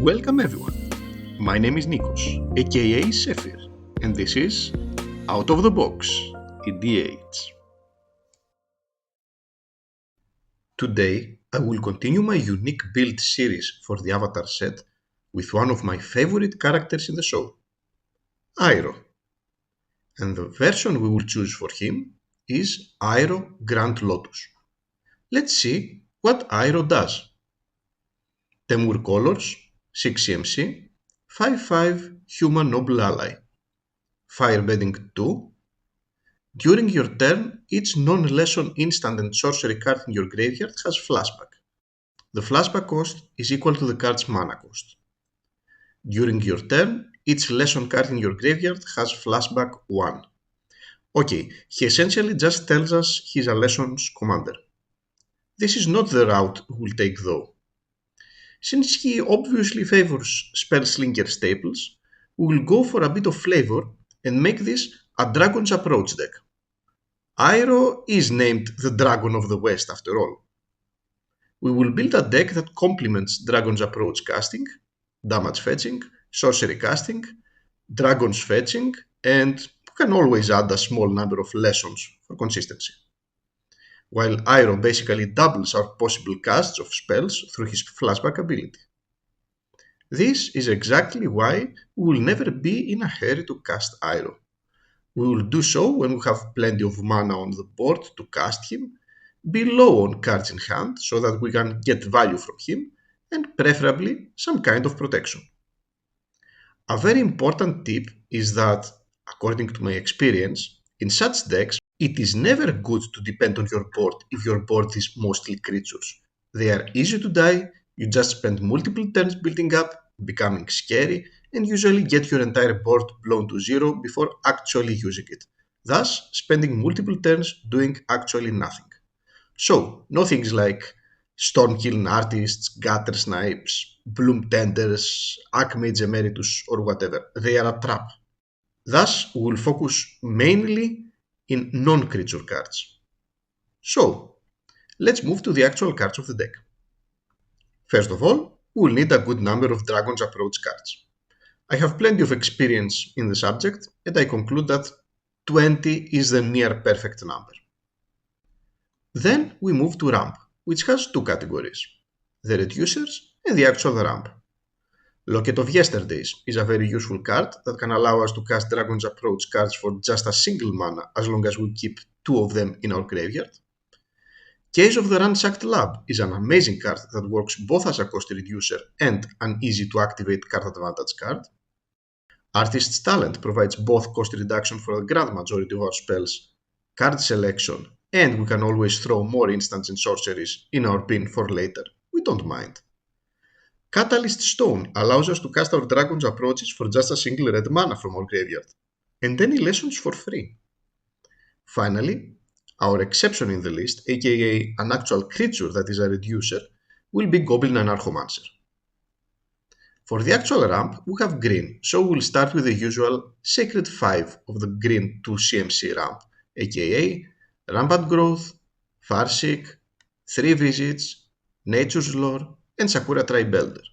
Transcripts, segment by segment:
Welcome everyone, my name is Nikos, aka Sephir, and this is Out of the Box, EDH. Today I will continue my unique build series for the Avatar set with one of my favorite characters in the show, Iroh. And the version we will choose for him is Iroh Grand Lotus. Let's see what Iroh does. Temur Colors, 6 CMC, 5/5 Human Noble Ally. Firebending 2. During your turn, each non-lesson instant and sorcery card in your graveyard has flashback. The flashback cost is equal to the card's mana cost. During your turn, each lesson card in your graveyard has flashback 1. Okay, he essentially just tells us he's a lessons commander. This is not the route we'll take though. Since he obviously favors Spellslinger staples, we will go for a bit of flavor and make this a Dragon's Approach deck. Iroh is named the Dragon of the West after all. We will build a deck that complements Dragon's Approach casting, damage fetching, sorcery casting, Dragon's fetching, and we can always add a small number of lessons for consistency. While Iroh basically doubles our possible casts of spells through his flashback ability. This is exactly why we will never be in a hurry to cast Iroh. We will do so when we have plenty of mana on the board to cast him, be low on cards in hand so that we can get value from him, and preferably some kind of protection. A very important tip is that, according to my experience, in such decks, it is never good to depend on your board if your board is mostly creatures. They are easy to die, you just spend multiple turns building up, becoming scary, and usually get your entire board blown to zero before actually using it, thus spending multiple turns doing actually nothing. So, no things like Stormkiln Artists, Gutter Snipes, Bloom Tenders, Archmage Emeritus, or whatever. They are a trap. Thus, we will focus mainly in non-creature cards. So, let's move to the actual cards of the deck. First of all, we will need a good number of Dragon's Approach cards. I have plenty of experience in the subject, and I conclude that 20 is the near perfect number. Then we move to Ramp, which has two categories, the Reducers and the actual Ramp. Locket of Yesterdays is a very useful card that can allow us to cast Dragon's Approach cards for just a single mana as long as we keep two of them in our graveyard. Case of the Ransacked Lab is an amazing card that works both as a cost reducer and an easy to activate card advantage card. Artist's Talent provides both cost reduction for the grand majority of our spells, card selection, and we can always throw more instants and sorceries in our bin for later. We don't mind. Catalyst Stone allows us to cast our Dragon's Approaches for just a single red mana from our graveyard, and any lessons for free. Finally, our exception in the list, aka an actual creature that is a reducer, will be Goblin Anarchomancer. For the actual ramp, we have green, so we'll start with the usual Sacred 5 of the green 2 CMC ramp, aka Rampant Growth, Farseek, 3 Visits, Nature's Lore, and Sakura Tribe Elder.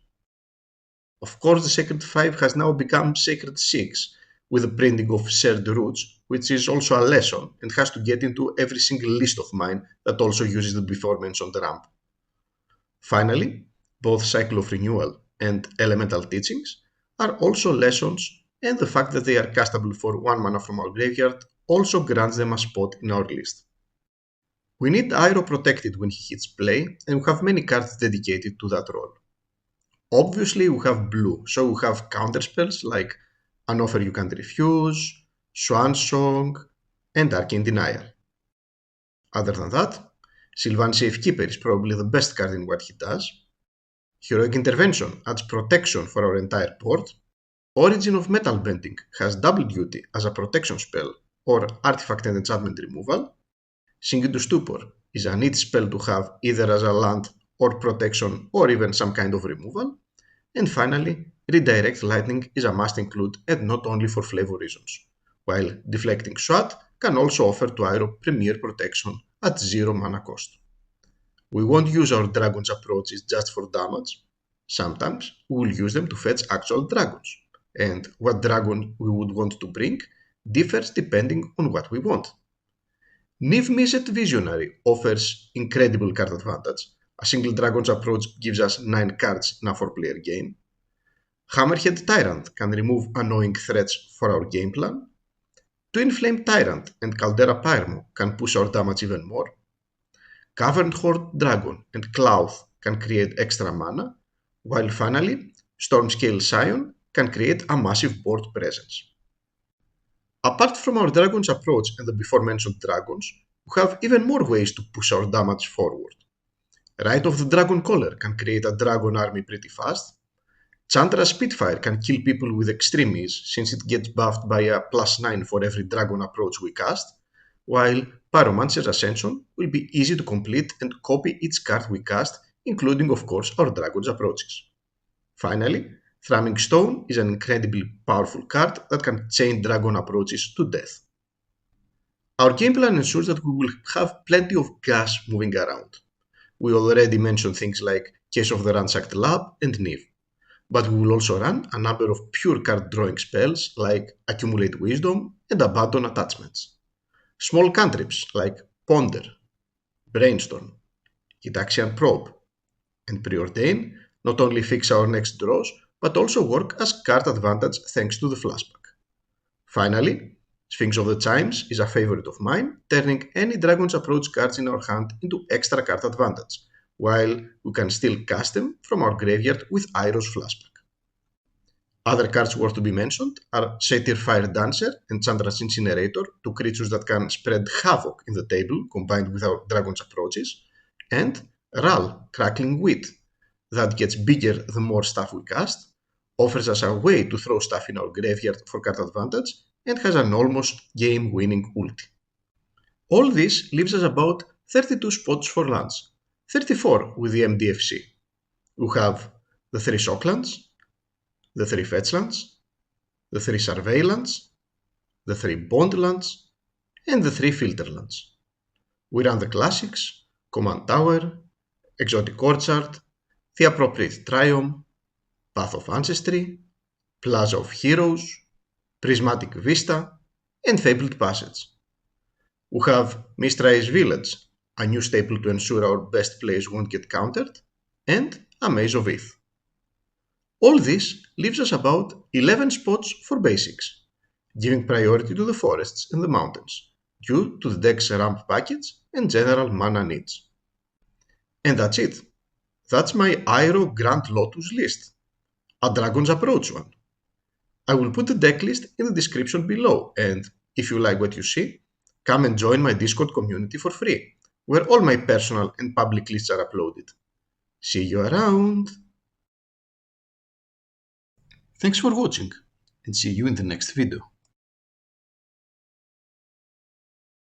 Of course, the Sacred 5 has now become Sacred 6 with the printing of Shared Roots, which is also a lesson and has to get into every single list of mine that also uses the before mentioned ramp. Finally, both Cycle of Renewal and Elemental Teachings are also lessons, and the fact that they are castable for 1 mana from our graveyard also grants them a spot in our list. We need Iroh protected when he hits play, and we have many cards dedicated to that role. Obviously we have blue, so we have counterspells like An Offer You Can't Refuse, Swan Song, and Arcane Denial. Other than that, Sylvan Safekeeper is probably the best card in what he does. Heroic Intervention adds protection for our entire board. Origin of Metal Bending has double duty as a protection spell or artifact and enchantment removal. Sink into Stupor is a neat spell to have either as a land or protection or even some kind of removal. And finally, Redirect Lightning is a must include and not only for flavor reasons, while Deflecting Shot can also offer to Iroh Premier Protection at 0 mana cost. We won't use our Dragon's Approaches just for damage, Sometimes we will use them to fetch actual dragons, and what dragon we would want to bring differs depending on what we want. Niv Mizzet Visionary offers incredible card advantage. A single dragon's approach gives us 9 cards in a 4-player game. Hammerhead Tyrant can remove annoying threats for our game plan. Twin Flame Tyrant and Caldera Pyrmo can push our damage even more. Cavern Horde Dragon and Clouth can create extra mana, while finally, Stormscale Scion can create a massive board presence. Apart from our dragon's approach and the before mentioned dragons, we have even more ways to push our damage forward. Rite of the Dragon Caller can create a dragon army pretty fast. Chandra Spitfire can kill people with extreme ease since it gets buffed by a +9 for every dragon approach we cast, while Pyromancer's Ascension will be easy to complete and copy each card we cast, including of course our dragon's approaches. Finally, Thramming Stone is an incredibly powerful card that can chain dragon approaches to death. Our game plan ensures that we will have plenty of gas moving around. We already mentioned things like Case of the Ransacked Lab and Niv, but we will also run a number of pure card drawing spells like Accumulate Wisdom and Abandon Attachments. Small cantrips like Ponder, Brainstorm, Gitaxian Probe, and Preordain not only fix our next draws, but also work as card advantage thanks to the flashback. Finally, Sphinx of the Chimes is a favorite of mine, turning any Dragon's Approach cards in our hand into extra card advantage, while we can still cast them from our graveyard with Iroh's flashback. Other cards worth to be mentioned are Satyr Fire Dancer and Chandra's Incinerator, two creatures that can spread havoc in the table combined with our Dragon's Approaches, and Ral, Crackling Wheat, that gets bigger the more stuff we cast, offers us a way to throw stuff in our graveyard for card advantage, and has an almost game-winning ulti. All this leaves us about 32 spots for lands, 34 with the MDFC. We have the 3 Shocklands, the 3 Fetchlands, the 3 Surveillance, the 3 Bondlands, and the 3 Filterlands. We run the classics, Command Tower, Exotic Orchard, The Appropriate Triome, Path of Ancestry, Plaza of Heroes, Prismatic Vista, and Fabled Passage. We have Mistrai's Village, a new staple to ensure our best plays won't get countered, and a Maze of Ith. All this leaves us about 11 spots for basics, giving priority to the forests and the mountains, due to the deck's ramp package and general mana needs. And that's it. That's my Iroh Grand Lotus list, a Dragon's Approach one. I will put the deck list in the description below, and if you like what you see, come and join my Discord community for free, where all my personal and public lists are uploaded. See you around! Thanks for watching, and see you in the next video.